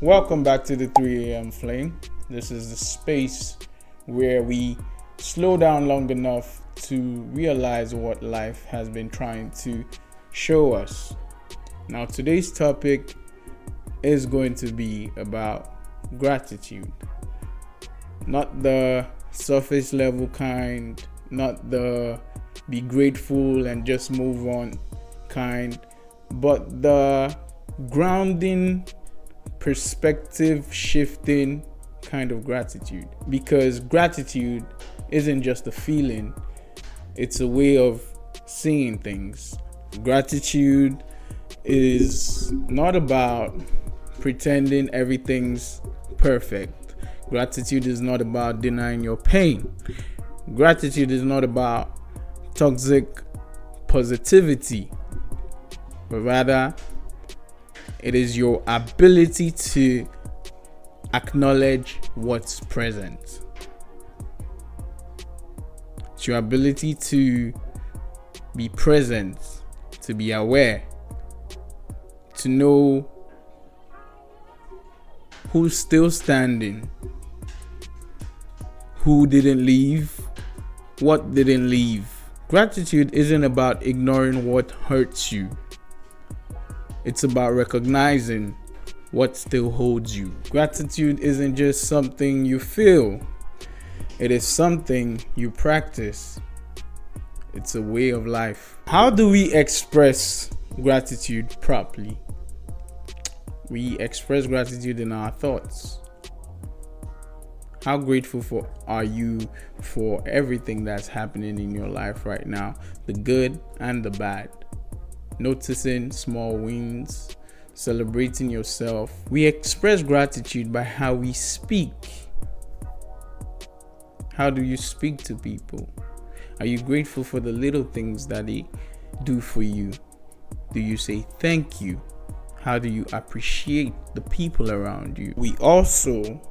Welcome back to the 3 a.m. Flame. This is the space where we slow down long enough to realize what life has been trying to show us. Now, today's topic is going to be about gratitude. Not the surface level kind, not the be grateful and just move on kind, but the grounding, perspective shifting kind of gratitude. Because gratitude isn't just a feeling, it's a way of seeing things. Gratitude is not about pretending everything's perfect. Gratitude is not about denying your pain. Gratitude is not about toxic positivity, but rather it is your ability to acknowledge what's present. It's your ability to be present, to be aware, to know who's still standing, who didn't leave, what didn't leave. Gratitude isn't about ignoring what hurts you. It's about recognizing what still holds you. Gratitude isn't just something you feel. It is something you practice. It's a way of life. How do we express gratitude properly? We express gratitude in our thoughts. How grateful are you for everything that's happening in your life right now? The good and the bad. Noticing small wins, celebrating yourself. We express gratitude by how we speak. How do you speak to people? Are you grateful for the little things that they do for you? Do you say thank you? How do you appreciate the people around you? We also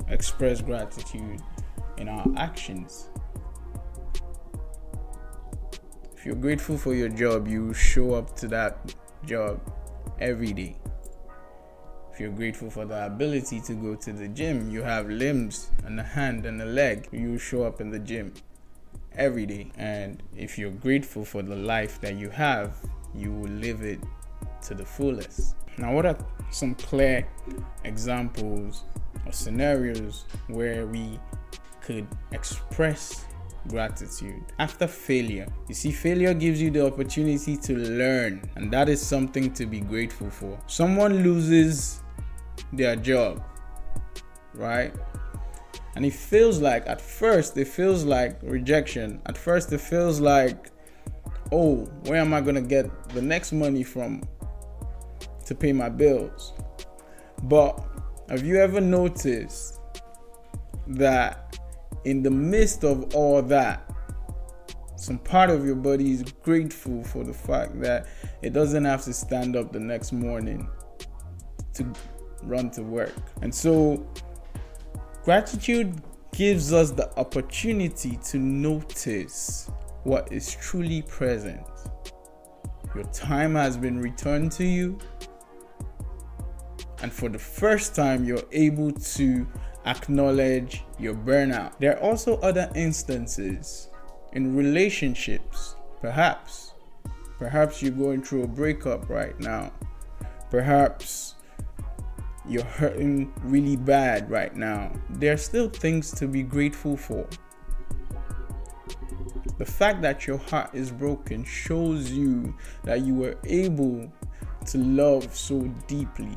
express gratitude in our actions. If you're grateful for your job, you show up to that job every day. If you're grateful for the ability to go to the gym, you have limbs and a hand and a leg, you show up in the gym every day. And if you're grateful for the life that you have, you will live it to the fullest. Now, what are some clear examples or scenarios where we could express gratitude? After failure, you see, failure gives you the opportunity to learn, and that is something to be grateful for. Someone loses their job, right? And it feels like, at first it feels like rejection. At first it feels like, oh, where am I gonna get the next money from to pay my bills? But have you ever noticed that in the midst of all that, some part of your body is grateful for the fact that it doesn't have to stand up the next morning to run to work? And so gratitude gives us the opportunity to notice what is truly present. Your time has been returned to you, and for the first time, you're able to acknowledge your burnout. There are also other instances in relationships. Perhaps you're going through a breakup right now. Perhaps you're hurting really bad right now. There are still things to be grateful for. The fact that your heart is broken shows you that you were able to love so deeply.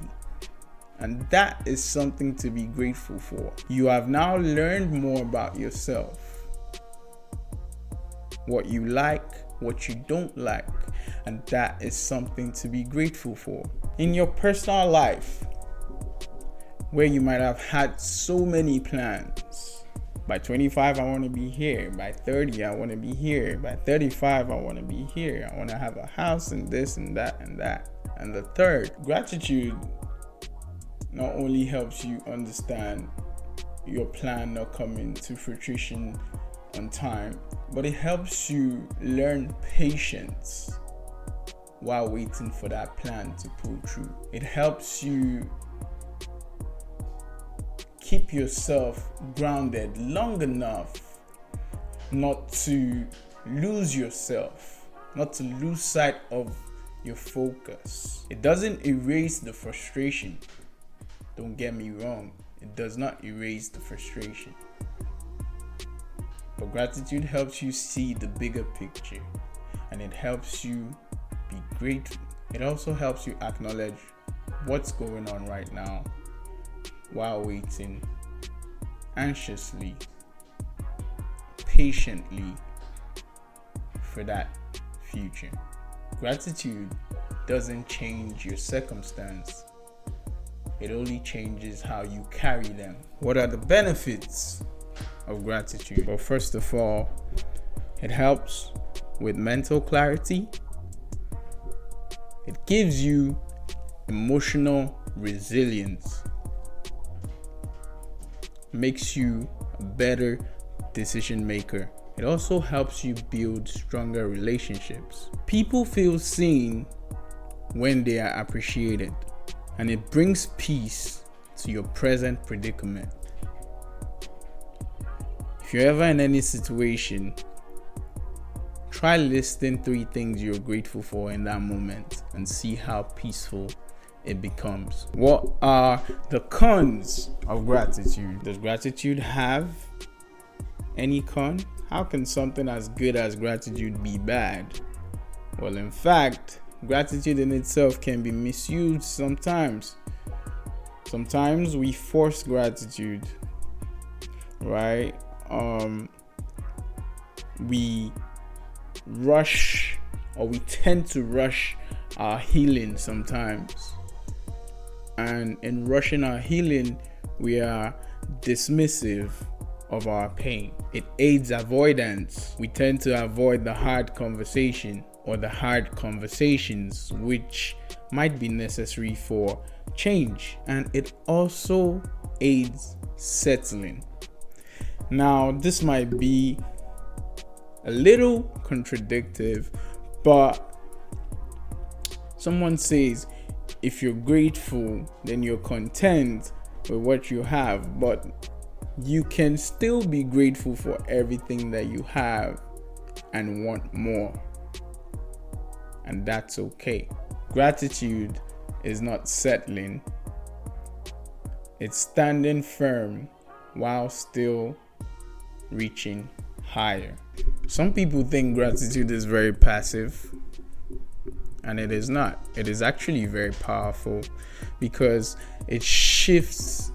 And that is something to be grateful for. You have now learned more about yourself. What you like, what you don't like. And that is something to be grateful for. In your personal life, where you might have had so many plans. By 25, I want to be here. By 30, I want to be here. By 35, I want to be here. I want to have a house and this and that and that. And the third, gratitude not only helps you understand your plan not coming to fruition on time, but it helps you learn patience while waiting for that plan to pull through. It helps you keep yourself grounded long enough not to lose yourself, not to lose sight of your focus. It doesn't erase the frustration. Don't get me wrong. It does not erase the frustration. But gratitude helps you see the bigger picture, and it helps you be grateful. It also helps you acknowledge what's going on right now while waiting anxiously, patiently for that future. Gratitude doesn't change your circumstance. It only changes how you carry them. What are the benefits of gratitude? Well, first of all, it helps with mental clarity. It gives you emotional resilience. Makes you a better decision maker. It also helps you build stronger relationships. People feel seen when they are appreciated, and it brings peace to your present predicament. If you're ever in any situation, try listing 3 things you're grateful for in that moment and see how peaceful it becomes. What are the cons of gratitude? Does gratitude have any con? How can something as good as gratitude be bad? Well, in fact, gratitude in itself can be misused sometimes. Sometimes we force gratitude, right? We rush, or we tend to rush our healing sometimes. And in rushing our healing, we are dismissive of our pain. It aids avoidance. We tend to avoid the hard conversation or the hard conversations which might be necessary for change. And it also aids settling. Now, this might be a little contradictory, but someone says, if you're grateful, then you're content with what you have, but you can still be grateful for everything that you have and want more. And that's okay. Gratitude is not settling. It's standing firm while still reaching higher. Some people think gratitude is very passive, and it is not. It is actually very powerful because it shifts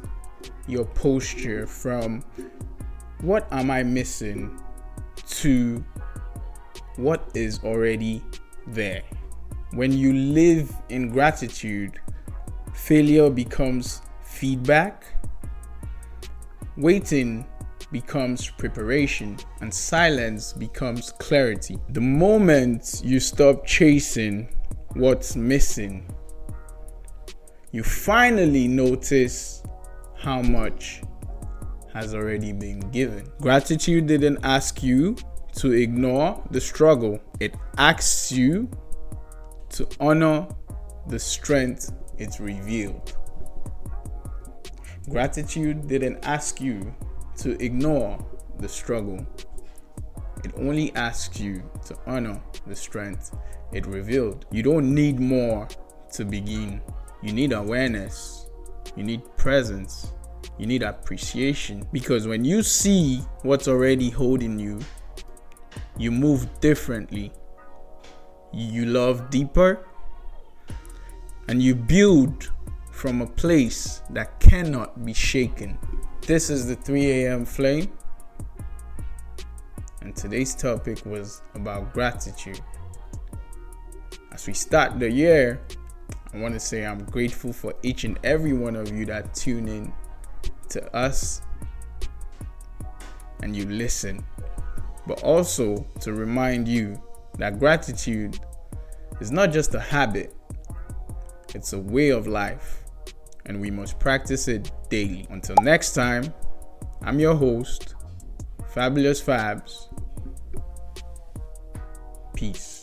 your posture from what am I missing to what is already there. When you live in gratitude, failure becomes feedback, waiting becomes preparation, and silence becomes clarity. The moment you stop chasing what's missing, you finally notice how much has already been given. Gratitude didn't ask you to ignore the struggle. It asks you to honor the strength it revealed. Gratitude didn't ask you to ignore the struggle. It only asks you to honor the strength it revealed. You don't need more to begin. You need awareness. You need presence. You need appreciation. Because when you see what's already holding you, you move differently. You love deeper. And you build from a place that cannot be shaken. This is the 3 a.m. Flame. And today's topic was about gratitude. As we start the year, I want to say I'm grateful for each and every one of you that tune in to us and you listen. But also to remind you that gratitude is not just a habit, it's a way of life, and we must practice it daily. Until next time, I'm your host, Fabulous Fabs. Peace.